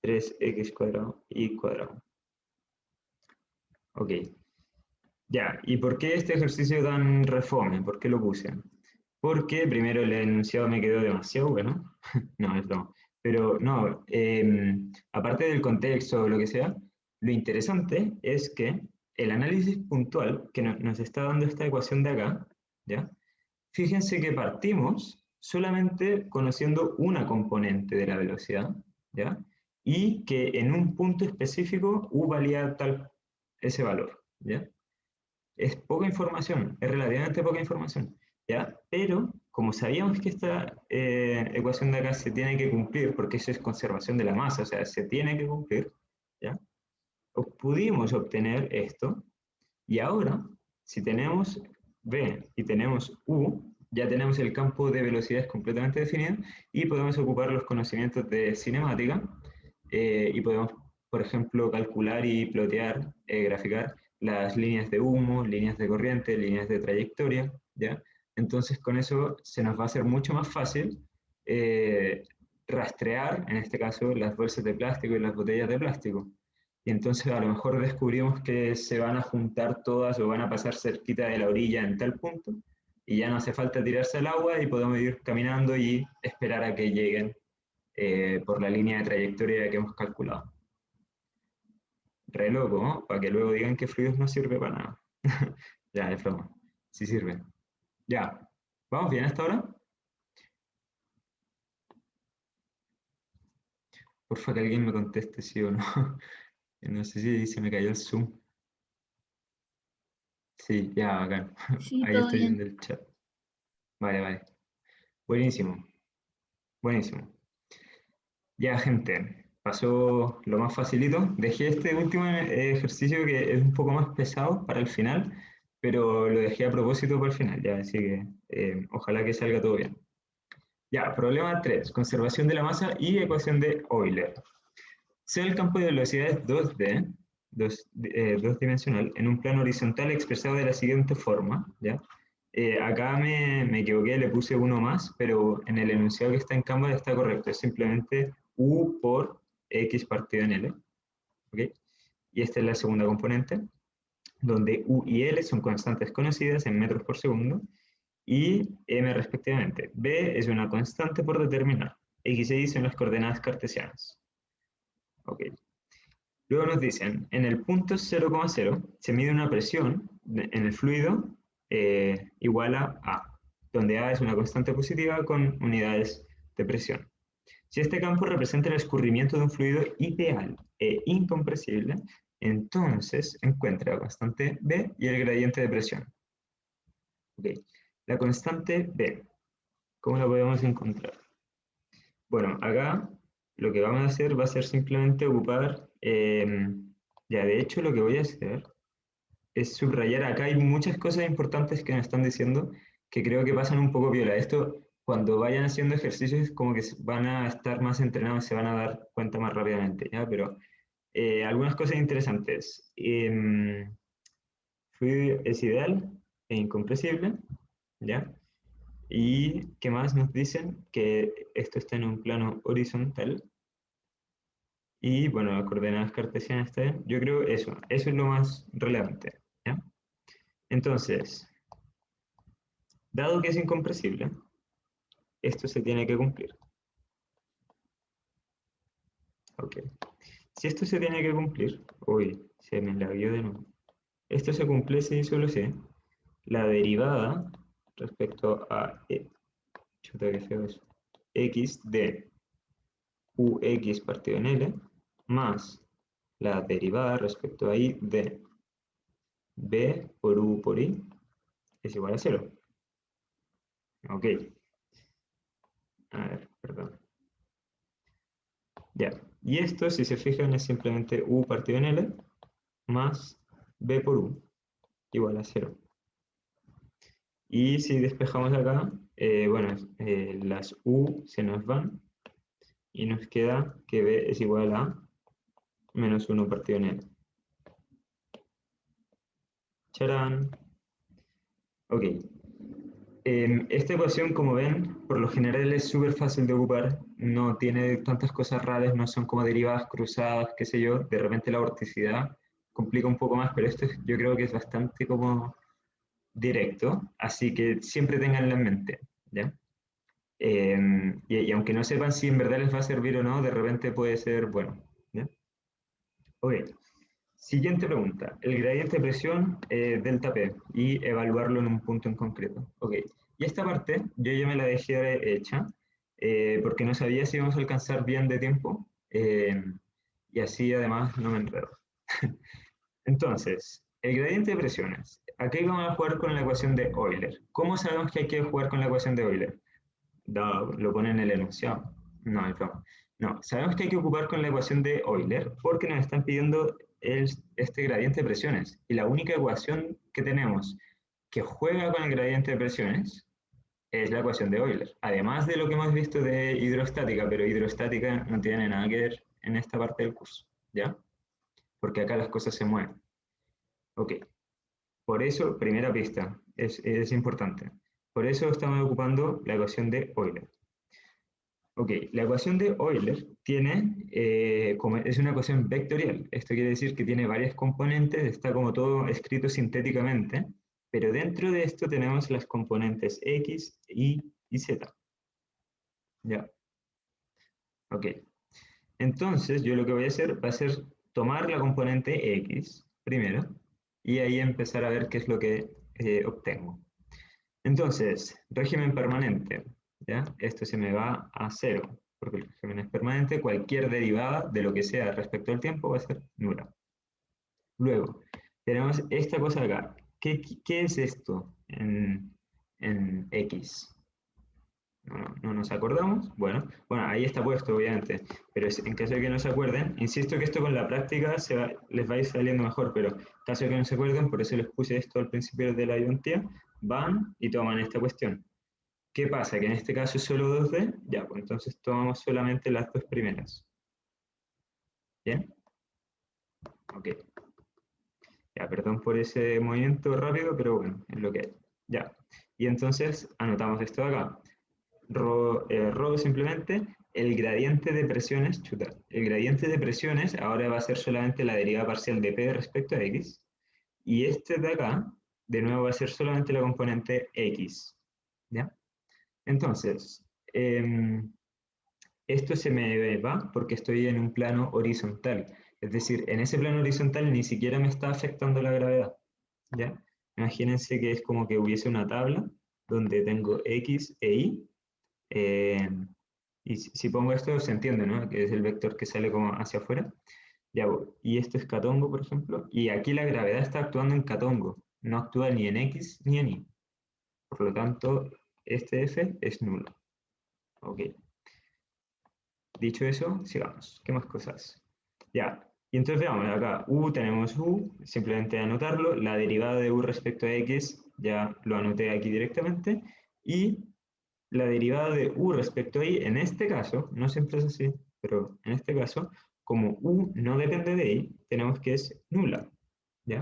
3x cuadrado y cuadrado. Ok. Ya, ¿y por qué este ejercicio tan refome? ¿Por qué lo puse? Porque primero el enunciado me quedó demasiado bueno. No, es broma. Pero no, aparte del contexto o lo que sea, lo interesante es que el análisis puntual que nos está dando esta ecuación de acá, ¿ya? Fíjense que partimos solamente conociendo una componente de la velocidad, ¿ya? Y que en un punto específico u valía tal ese valor, ¿ya? Es poca información, es relativamente poca información, ¿ya? Pero como sabíamos que esta ecuación de acá se tiene que cumplir, porque eso es conservación de la masa, o sea, se tiene que cumplir, ¿ya? Pudimos obtener esto, y ahora, si tenemos V y tenemos U, ya tenemos el campo de velocidades completamente definido, y podemos ocupar los conocimientos de cinemática, y podemos, por ejemplo, calcular y plotear, graficar las líneas de humo, líneas de corriente, líneas de trayectoria, ¿ya? Entonces con eso se nos va a hacer mucho más fácil rastrear, en este caso, las bolsas de plástico y las botellas de plástico. Y entonces a lo mejor descubrimos que se van a juntar todas o van a pasar cerquita de la orilla en tal punto, y ya no hace falta tirarse al agua y podemos ir caminando y esperar a que lleguen por la línea de trayectoria que hemos calculado. Re loco, ¿no? Para que luego digan que fluidos no sirve para nada. Ya, es broma. Sí sirve. Ya. ¿Vamos bien hasta ahora? Porfa que alguien me conteste sí o no. No sé si se me cayó el Zoom. Sí, ya, bacán. Sí, Ahí todo estoy bien. viendo el chat. Vale, vale. Buenísimo, buenísimo. Ya, gente, pasó lo más facilito. Dejé este último ejercicio que es un poco más pesado para el final, pero lo dejé a propósito para el final, ya, así que ojalá que salga todo bien. Ya, problema 3, conservación de la masa y ecuación de Euler. Sea el campo de velocidades 2D, dos dimensional, en un plano horizontal expresado de la siguiente forma, ¿ya? Acá me equivoqué, le puse uno más, pero en el enunciado que está en Canva está correcto, es simplemente U por X partido en L, ¿ok? Y esta es la segunda componente, donde U y L son constantes conocidas en metros por segundo, y M respectivamente. B es una constante por determinar. X y Y son las coordenadas cartesianas. Ok. Luego nos dicen, en el punto 0,0 se mide una presión en el fluido igual a A, donde A es una constante positiva con unidades de presión. Si este campo representa el escurrimiento de un fluido ideal e incompresible, entonces encuentra la constante B y el gradiente de presión. Okay. La constante B. ¿Cómo la podemos encontrar? Bueno, acá lo que vamos a hacer va a ser simplemente ocupar, ya de hecho lo que voy a hacer es subrayar, acá hay muchas cosas importantes que me están diciendo que creo que pasan un poco viola. Esto, cuando vayan haciendo ejercicios, como que van a estar más entrenados, se van a dar cuenta más rápidamente, ¿ya? Pero algunas cosas interesantes. Fluido es ideal e incompresible, ¿ya? ¿Y qué más nos dicen? Que esto está en un plano horizontal. Y bueno, las coordenadas cartesianas están. Yo creo eso es lo más relevante, ¿ya? Entonces, dado que es incompresible, esto se tiene que cumplir. Ok. Si esto se tiene que cumplir, uy, se me lagueó de nuevo. Esto se cumple si solo sé la derivada respecto a, chuta, qué feo eso, x de ux partido en L, más la derivada respecto a y de b por u por i es igual a 0. Ok. A ver, perdón. Ya. Y esto, si se fijan, es simplemente u partido en L más b por u igual a 0. Y si despejamos acá, bueno, las u se nos van y nos queda que b es igual a menos 1 partido en L. ¡Charán! Ok. Esta ecuación, como ven, por lo general es súper fácil de ocupar, no tiene tantas cosas raras, no son como derivadas cruzadas, qué sé yo, de repente la vorticidad complica un poco más, pero esto yo creo que es bastante como directo, así que siempre tenganlo en mente, ¿ya? Y aunque no sepan si en verdad les va a servir o no, de repente puede ser bueno, ¿ya? Ok, siguiente pregunta. El gradiente de presión delta P y evaluarlo en un punto en concreto. Ok, y esta parte yo ya me la dejé hecha porque no sabía si íbamos a alcanzar bien de tiempo y así además no me enredo. Entonces, el gradiente de presiones. Aquí vamos a jugar con la ecuación de Euler. ¿Cómo sabemos que hay que jugar con la ecuación de Euler? Lo pone en el enunciado. No, es broma. No, sabemos que hay que ocupar con la ecuación de Euler porque nos están pidiendo este gradiente de presiones. Y la única ecuación que tenemos que juega con el gradiente de presiones es la ecuación de Euler. Además de lo que hemos visto de hidrostática, pero hidrostática no tiene nada que ver en esta parte del curso, ¿ya? Porque acá las cosas se mueven. Ok, por eso, primera pista, es importante. Por eso estamos ocupando la ecuación de Euler. Ok, la ecuación de Euler tiene, es una ecuación vectorial. Esto quiere decir que tiene varias componentes, está como todo escrito sintéticamente, pero dentro de esto tenemos las componentes x, y z. ¿Ya? Ok. Entonces, yo lo que voy a hacer va a ser tomar la componente x primero y ahí empezar a ver qué es lo que obtengo. Entonces, régimen permanente, ¿ya? Esto se me va a 0, porque el régimen es permanente, cualquier derivada de lo que sea respecto al tiempo va a ser nula. Luego, tenemos esta cosa acá. ¿Qué es esto en X? No nos acordamos. Bueno, ahí está puesto, obviamente. Pero en caso de que no se acuerden, insisto que esto con la práctica les va a ir saliendo mejor, pero en caso de que no se acuerden, por eso les puse esto al principio de la ayuntía, van y toman esta cuestión. ¿Qué pasa? Que en este caso es solo 2D, ya, pues entonces tomamos solamente las dos primeras. ¿Bien? Ok. Ya, perdón por ese movimiento rápido, pero bueno, es lo que hay. Ya. Y entonces anotamos esto de acá. Rho simplemente el gradiente de presiones, chuta, el gradiente de presiones ahora va a ser solamente la derivada parcial de P respecto a X, y este de acá, de nuevo va a ser solamente la componente X, ¿ya? Entonces, esto se me va porque estoy en un plano horizontal, es decir, en ese plano horizontal ni siquiera me está afectando la gravedad, ¿ya? Imagínense que es como que hubiese una tabla donde tengo X e Y, eh, y si pongo esto, se entiende, ¿no? Que es el vector que sale como hacia afuera. Ya, y esto es catongo, por ejemplo. Y aquí la gravedad está actuando en catongo. No actúa ni en X ni en Y. Por lo tanto, este f es nulo. Ok. Dicho eso, sigamos. ¿Qué más cosas? Ya. Y entonces veamos acá, tenemos u, simplemente anotarlo, la derivada de u respecto a x, ya lo anoté aquí directamente, y la derivada de u respecto a y, en este caso, no siempre es así, pero en este caso, como u no depende de y, tenemos que es nula, ¿ya?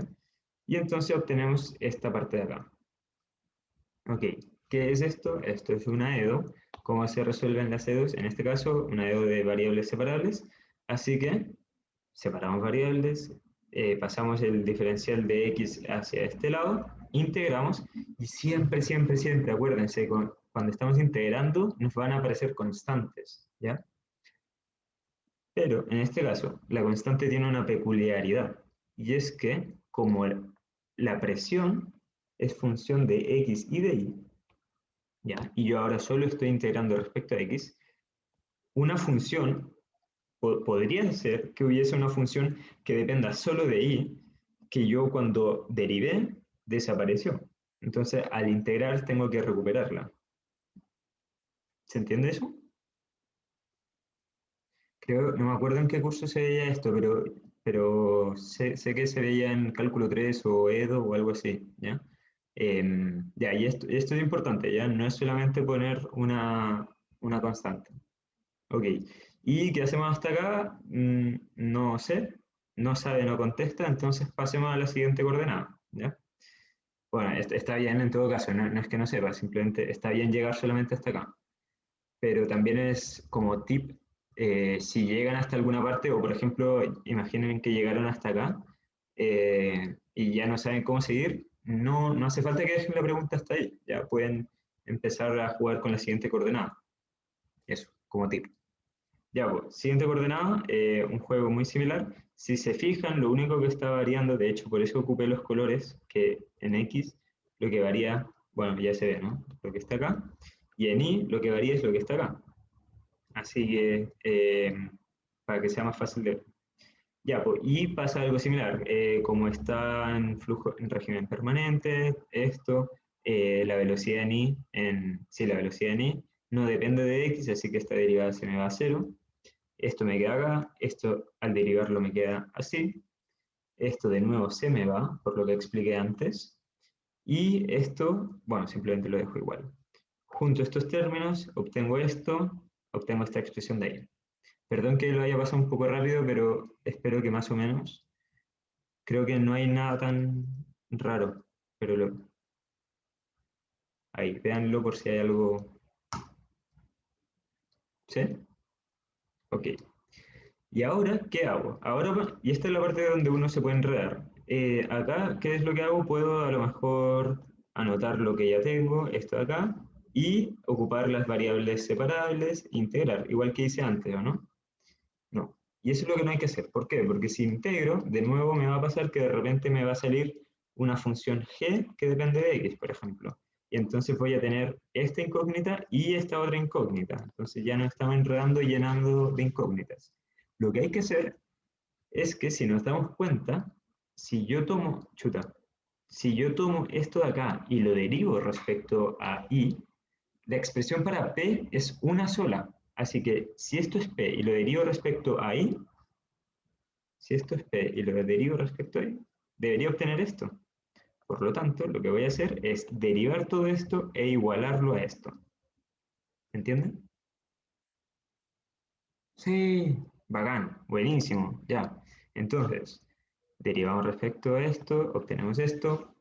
Y entonces obtenemos esta parte de acá. Ok, ¿qué es esto? Esto es una EDO. ¿Cómo se resuelven las EDOs? En este caso, una EDO de variables separables. Así que separamos variables, pasamos el diferencial de x hacia este lado, integramos y siempre, siempre, siempre, acuérdense, cuando estamos integrando nos van a aparecer constantes, ¿ya? Pero en este caso, la constante tiene una peculiaridad y es que como la presión es función de x y de y, ¿ya? Y yo ahora solo estoy integrando respecto a x, una función podría ser que hubiese una función que dependa solo de y, que yo cuando derivé desapareció. Entonces, al integrar tengo que recuperarla. ¿Se entiende eso? Creo, no me acuerdo en qué curso se veía esto, pero sé que se veía en cálculo 3 o EDO o algo así, ¿ya? Ya, y esto es importante, ¿ya? No es solamente poner una constante. Ok. ¿Y qué hacemos hasta acá? No sé. No sabe, no contesta, entonces pasemos a la siguiente coordenada, ¿ya? Bueno, está bien en todo caso, no es que no sepa, simplemente está bien llegar solamente hasta acá. Pero también es como tip, si llegan hasta alguna parte, o por ejemplo, imaginen que llegaron hasta acá y ya no saben cómo seguir, no hace falta que dejen la pregunta hasta ahí, ya pueden empezar a jugar con la siguiente coordenada. Eso, como tip. Ya, pues, siguiente coordenada, un juego muy similar. Si se fijan, lo único que está variando, de hecho, por eso ocupé los colores, que en X lo que varía, bueno, ya se ve, ¿no? Lo que está acá. Y en Y lo que varía es lo que está acá. Así que, para que sea más fácil de ver. Ya, pues, y pasa algo similar. Como está en flujo, en régimen permanente, esto, la velocidad en Y, sí, la velocidad en Y no depende de X, así que esta derivada se me va a cero. Esto me queda acá, esto al derivarlo me queda así, esto de nuevo se me va, por lo que expliqué antes, y esto, bueno, simplemente lo dejo igual. Junto a estos términos, obtengo esto, obtengo esta expresión de ahí. Perdón que lo haya pasado un poco rápido, pero espero que más o menos, creo que no hay nada tan raro, pero ahí, véanlo por si hay algo, ¿sí? Ok. ¿Y ahora qué hago? Ahora, y esta es la parte donde uno se puede enredar. Acá, ¿qué es lo que hago? Puedo a lo mejor anotar lo que ya tengo, esto de acá, y ocupar las variables separables, integrar, igual que hice antes, ¿o no? No. Y eso es lo que no hay que hacer. ¿Por qué? Porque si integro, de nuevo me va a pasar que de repente me va a salir una función g que depende de x, por ejemplo. Y entonces voy a tener esta incógnita y esta otra incógnita. Entonces ya no estamos enredando y llenando de incógnitas. Lo que hay que hacer es que si nos damos cuenta, si yo tomo esto de acá y lo derivo respecto a i, la expresión para p es una sola. Así que si esto es p y lo derivo respecto a i, si esto es p y lo derivo respecto a i, debería obtener esto. Por lo tanto, lo que voy a hacer es derivar todo esto e igualarlo a esto. ¿Entienden? Sí, bacán, buenísimo, ya. Entonces, derivamos respecto a esto, obtenemos esto.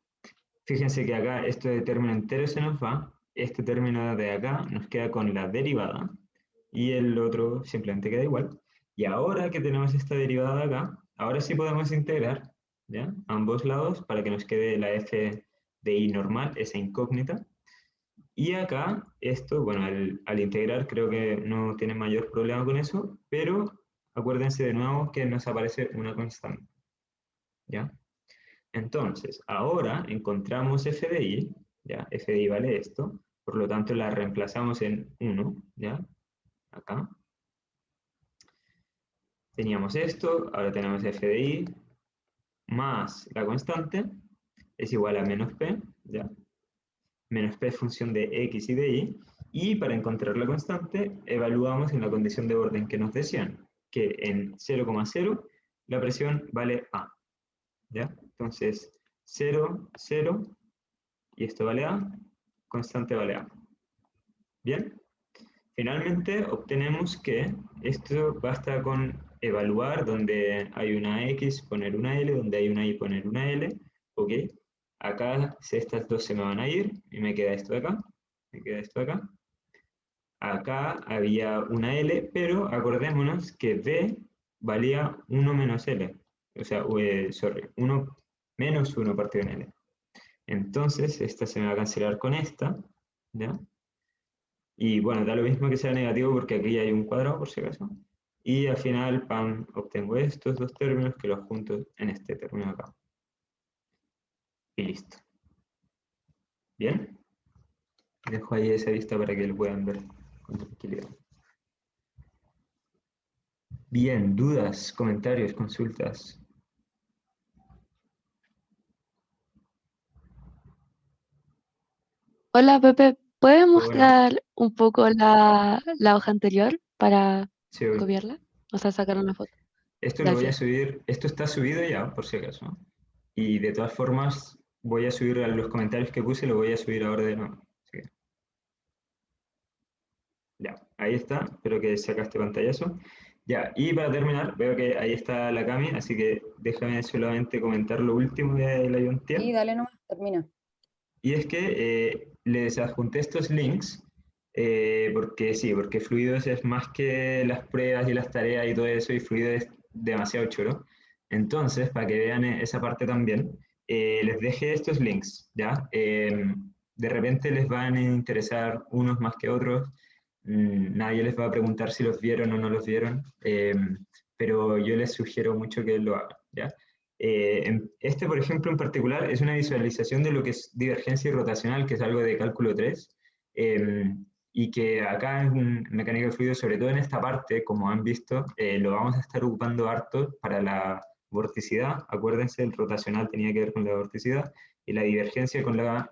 Fíjense que acá esto de término entero se nos va. Este término de acá nos queda con la derivada y el otro simplemente queda igual. Y ahora que tenemos esta derivada de acá, ahora sí podemos integrar, ¿ya? Ambos lados para que nos quede la f de i normal, esa incógnita. Y acá, esto, bueno, al integrar creo que no tiene mayor problema con eso, pero acuérdense de nuevo que nos aparece una constante, ¿ya? Entonces, ahora encontramos f de i, ¿ya? F de i vale esto, por lo tanto la reemplazamos en 1, ¿ya? Acá. Teníamos esto, ahora tenemos f de i más la constante, es igual a menos p, ¿ya? menos p función de x y de y, y para encontrar la constante evaluamos en la condición de orden que nos decían, que en 0,0 la presión vale A, ¿ya? Entonces, 0, 0, y esto vale A, constante vale A. ¿Bien? Finalmente obtenemos que esto basta con evaluar donde hay una X, poner una L, donde hay una Y, poner una L, ¿ok? Acá estas dos se me van a ir y me queda esto de acá, me queda esto de acá. Acá había una L, pero acordémonos que B valía 1 menos L, o sea, sorry, 1 menos 1 partido en L. Entonces, esta se me va a cancelar con esta, ¿ya? Y bueno, da lo mismo que sea negativo porque aquí hay un cuadrado, por si acaso. Y al final, pam, obtengo estos dos términos que los junto en este término acá. Y listo. ¿Bien? Dejo ahí esa vista para que lo puedan ver con tranquilidad. Bien, dudas, comentarios, consultas. Hola Pepe, ¿puedes Hola. mostrar un poco la hoja anterior para Sí, copiarla? O sea, sacar una foto. esto lo voy a Gracias. subir, esto está subido ya, por si acaso. Y de todas formas, voy a subir a los comentarios que puse, lo voy a subir ahora de nuevo. Así que, ya, ahí está, espero que sacaste pantallazo. Ya, y para terminar, veo que ahí está la Cami, así que déjame solamente comentar lo último de la ayuntía. Sí, dale nomás, termina. Y es que les adjunté estos links, porque sí, porque Fluidos es más que las pruebas y las tareas y todo eso, y Fluido es demasiado chulo. Entonces, para que vean esa parte también, les dejé estos links, ¿ya? De repente les van a interesar unos más que otros, nadie les va a preguntar si los vieron o no los vieron, pero yo les sugiero mucho que lo hagan, ¿ya? Este, por ejemplo, en particular, es una visualización de lo que es divergencia rotacional, que es algo de cálculo 3, y que acá en mecánica de fluidos, sobre todo en esta parte, como han visto, lo vamos a estar ocupando harto para la vorticidad. Acuérdense, el rotacional tenía que ver con la vorticidad, y la divergencia con la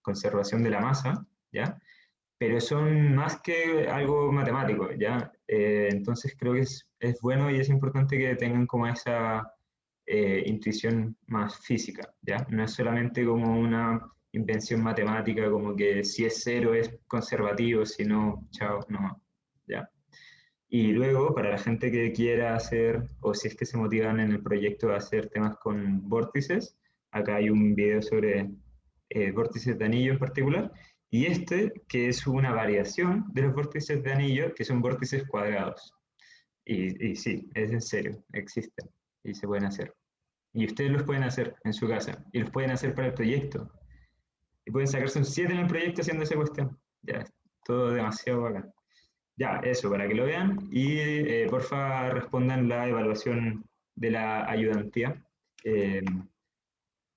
conservación de la masa, ¿ya? Pero son más que algo matemático, ¿ya? Entonces creo que es bueno y es importante que tengan como esa intuición más física, ¿ya? No es solamente como una invención matemática, como que si es cero es conservativo, si no, chao, no, ¿ya? Y luego, para la gente que quiera hacer, o si es que se motivan en el proyecto a hacer temas con vórtices, acá hay un video sobre vórtices de anillo en particular, y este, que es una variación de los vórtices de anillo, que son vórtices cuadrados. Y sí, es en serio, existen y se pueden hacer. Y ustedes los pueden hacer en su casa, y los pueden hacer para el proyecto. Y pueden sacarse un 7 en el proyecto haciendo esa cuestión. Ya, es todo demasiado bacán. Ya, eso, para que lo vean. Y porfa respondan la evaluación de la ayudantía. Eh,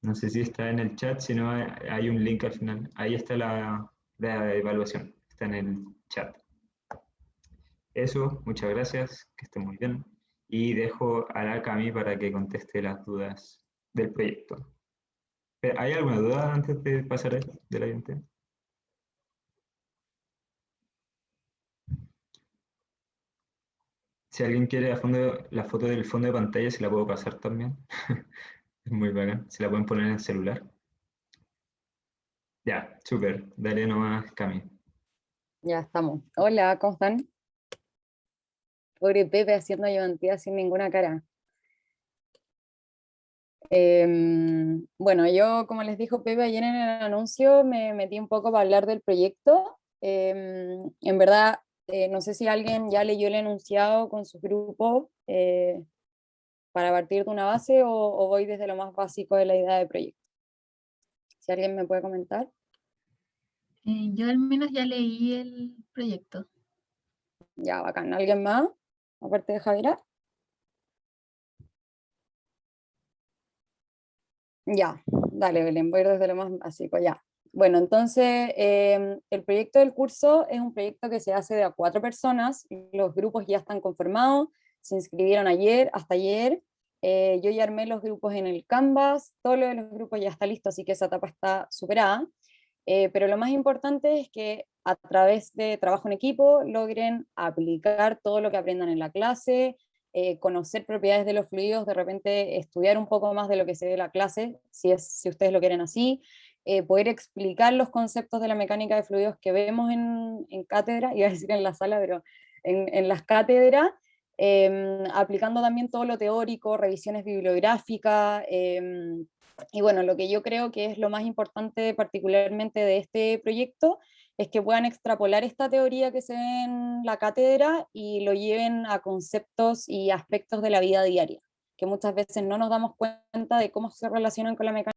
no sé si está en el chat, si no hay un link al final. Ahí está la evaluación, está en el chat. Eso, muchas gracias, que estén muy bien. Y dejo a la Cami para que conteste las dudas del proyecto. ¿Hay alguna duda antes de pasar de la ayudantía? Si alguien quiere la foto del fondo de pantalla, se la puedo pasar también. Es muy bacán. Se la pueden poner en el celular. Ya, súper. Dale nomás, Cami. Ya estamos. Hola, ¿cómo están? Pobre Pepe haciendo ayudantía sin ninguna cara. Bueno, yo, como les dijo Pepe ayer en el anuncio, me metí un poco para hablar del proyecto. En verdad, no sé si alguien ya leyó el enunciado con su grupo para partir de una base o voy desde lo más básico de la idea de proyecto. Si alguien me puede comentar. Yo al menos ya leí el proyecto. Ya, bacán. ¿Alguien más? Aparte de Javiera. Ya, dale, Belén, voy a ir desde lo más básico, ya. Bueno, entonces, el proyecto del curso es un proyecto que se hace de a 4 personas, los grupos ya están conformados, se inscribieron ayer, hasta ayer, yo ya armé los grupos en el Canvas, todo lo de los grupos ya está listo, así que esa etapa está superada. pero lo más importante es que a través de trabajo en equipo logren aplicar todo lo que aprendan en la clase, conocer propiedades de los fluidos, de repente estudiar un poco más de lo que se ve en la clase, si ustedes lo quieren así, poder explicar los conceptos de la mecánica de fluidos que vemos en cátedra, iba a decir en la sala, pero en las cátedras, aplicando también todo lo teórico, revisiones bibliográficas, y bueno, lo que yo creo que es lo más importante particularmente de este proyecto es que puedan extrapolar esta teoría que se ve en la cátedra y lo lleven a conceptos y aspectos de la vida diaria, que muchas veces no nos damos cuenta de cómo se relacionan con la mecánica